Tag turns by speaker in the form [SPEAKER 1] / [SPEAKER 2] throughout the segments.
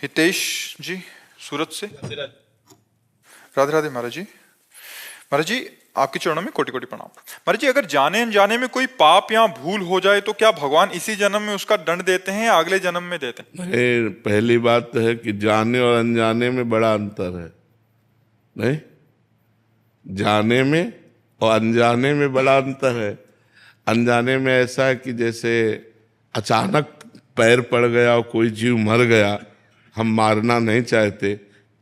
[SPEAKER 1] हितेश जी सूरत से। राधे राधे महाराज जी। महाराज जी आपके चरणों में कोटि कोटि प्रणाम। महाराज जी अगर जाने अनजाने में कोई पाप या भूल हो जाए तो क्या भगवान इसी जन्म में उसका दंड देते हैं या अगले जन्म में देते हैं?
[SPEAKER 2] नहीं, पहली बात तो है कि जाने और अनजाने में बड़ा अंतर है। नहीं, जाने में और अनजाने में बड़ा अंतर है। अनजाने में ऐसा है कि जैसे अचानक पैर पड़ गया और कोई जीव मर गया, हम मारना नहीं चाहते,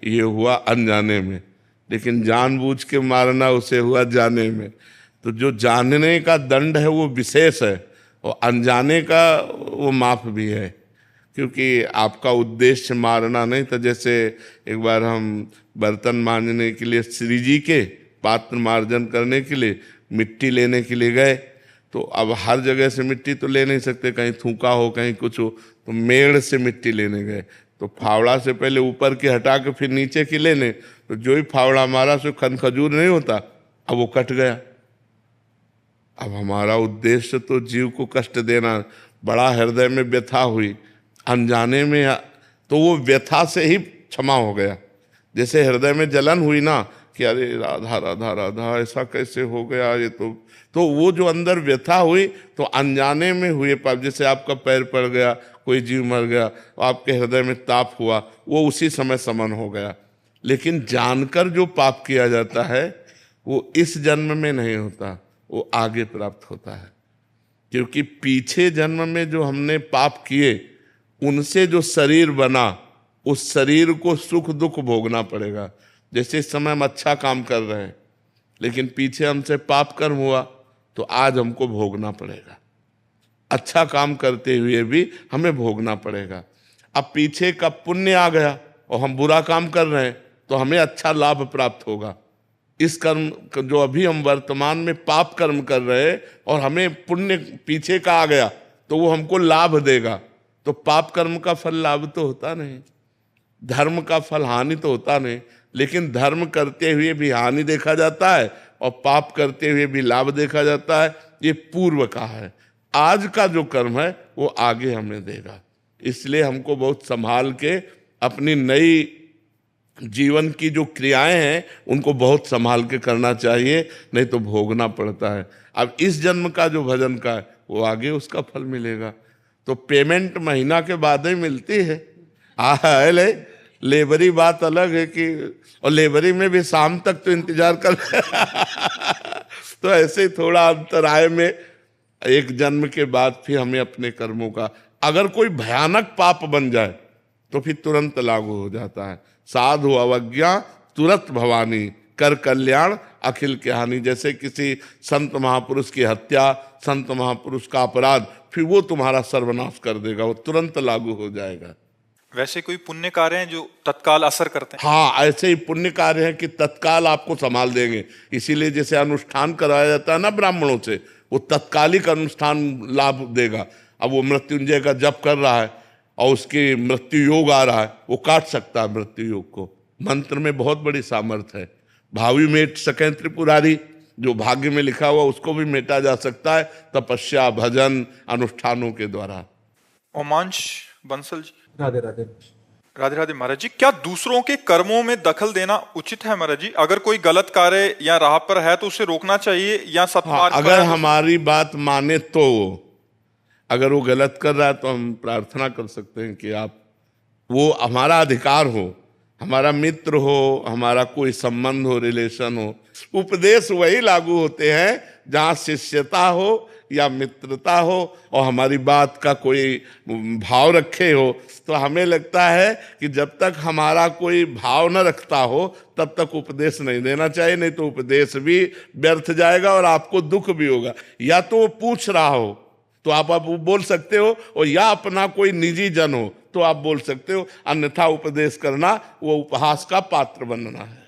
[SPEAKER 2] ये हुआ अनजाने में। लेकिन जानबूझ के मारना उसे हुआ जाने में। तो जो जानने का दंड है वो विशेष है और अनजाने का वो माफ भी है, क्योंकि आपका उद्देश्य मारना नहीं था। जैसे एक बार हम बर्तन मांजने के लिए श्री जी के पात्र मार्जन करने के लिए मिट्टी लेने के लिए गए, तो अब हर जगह से मिट्टी तो ले नहीं सकते, कहीं थूका हो कहीं कुछ हो, तो मेड़ से मिट्टी लेने गए। तो फावड़ा से पहले ऊपर की हटा के फिर नीचे की लेने, तो जो ही फावड़ा मारा सो खन खजूर नहीं होता, अब वो कट गया। अब हमारा उद्देश्य तो जीव को कष्ट देना, बड़ा हृदय में व्यथा हुई अनजाने में, तो वो व्यथा से ही क्षमा हो गया। जैसे हृदय में जलन हुई ना कि अरे राधा राधा राधा ऐसा कैसे हो गया, ये तो वो जो अंदर व्यथा हुई तो अनजाने में हुए पाप। जैसे आपका पैर पड़ गया, कोई जीव मर गया, आपके हृदय में ताप हुआ, वो उसी समय समन हो गया। लेकिन जानकर जो पाप किया जाता है वो इस जन्म में नहीं होता, वो आगे प्राप्त होता है। क्योंकि पीछे जन्म में जो हमने पाप किए उनसे जो शरीर बना, उस शरीर को सुख दुख भोगना पड़ेगा। जैसे इस समय हम अच्छा काम कर रहे हैं, लेकिन पीछे हमसे पाप कर्म हुआ तो आज हमको भोगना पड़ेगा। अच्छा काम करते हुए भी हमें भोगना पड़ेगा। अब पीछे का पुण्य आ गया और हम बुरा काम कर रहे हैं तो हमें अच्छा लाभ प्राप्त होगा। इस कर्म जो अभी हम वर्तमान में पाप कर्म कर रहे हैं और हमें पुण्य पीछे का आ गया तो वो हमको लाभ देगा। तो पाप कर्म का फल लाभ तो होता नहीं, धर्म का फल हानि तो होता नहीं। लेकिन धर्म करते हुए भी हानि देखा जाता है और पाप करते हुए भी लाभ देखा जाता है। ये पूर्व का है, आज का जो कर्म है वो आगे हमें देगा। इसलिए हमको बहुत संभाल के अपनी नई जीवन की जो क्रियाएं हैं उनको बहुत संभाल के करना चाहिए, नहीं तो भोगना पड़ता है। अब इस जन्म का जो भजन का है वो आगे उसका फल मिलेगा। तो पेमेंट महीना के बाद ही मिलती है। लेबरी बात अलग है कि, और लेबरी में भी शाम तक तो इंतजार कर तो ऐसे ही थोड़ा अंतराय में एक जन्म के बाद फिर हमें अपने कर्मों का, अगर कोई भयानक पाप बन जाए तो फिर तुरंत लागू हो जाता है। साधु अवज्ञा तुरंत भवानी, कर कल्याण अखिल की हानि। जैसे किसी संत महापुरुष की हत्या, संत महापुरुष का अपराध, फिर वो तुम्हारा सर्वनाश कर देगा, वो तुरंत लागू हो जाएगा।
[SPEAKER 1] वैसे कोई पुण्य कार्य हैं जो तत्काल असर करते हैं?
[SPEAKER 2] हाँ, ऐसे ही पुण्य कार्य हैं कि तत्काल आपको संभाल देंगे। इसीलिए जैसे अनुष्ठान कराया जाता है ना ब्राह्मणों से, वो तत्कालिक अनुष्ठान लाभ देगा। अब वो मृत्युंजय का जप कर रहा है और उसकी मृत्यु योग आ रहा है, वो काट सकता है मृत्यु योग को। मंत्र में बहुत बड़ी सामर्थ्य है। भावी मेट सकें त्रिपुरारी, जो भाग्य में लिखा हुआ उसको भी मेटा जा सकता है तपस्या भजन अनुष्ठानों के द्वारा।
[SPEAKER 1] ओमांश बंसल जी।
[SPEAKER 3] राधे राधे।
[SPEAKER 1] राधे राधे महाराज जी। क्या दूसरों के कर्मों में दखल देना उचित है महाराज जी? अगर कोई गलत कार्य या राह पर है तो उसे रोकना चाहिए या सत्मार्ग पर
[SPEAKER 2] अगर
[SPEAKER 1] है तो...
[SPEAKER 2] हमारी बात माने तो, अगर वो गलत कर रहा है तो हम प्रार्थना कर सकते हैं कि आप, वो हमारा अधिकार हो, हमारा मित्र हो, हमारा कोई संबंध हो, रिलेशन हो। उपदेश वही लागू होते हैं जहाँ शिष्यता हो या मित्रता हो और हमारी बात का कोई भाव रखे हो। तो हमें लगता है कि जब तक हमारा कोई भाव न रखता हो तब तक उपदेश नहीं देना चाहिए, नहीं तो उपदेश भी व्यर्थ जाएगा और आपको दुख भी होगा। या तो वो पूछ रहा हो तो आप बोल सकते हो, और या अपना कोई निजी जन हो तो आप बोल सकते हो, अन्यथा उपदेश करना वो उपहास का पात्र बनना है।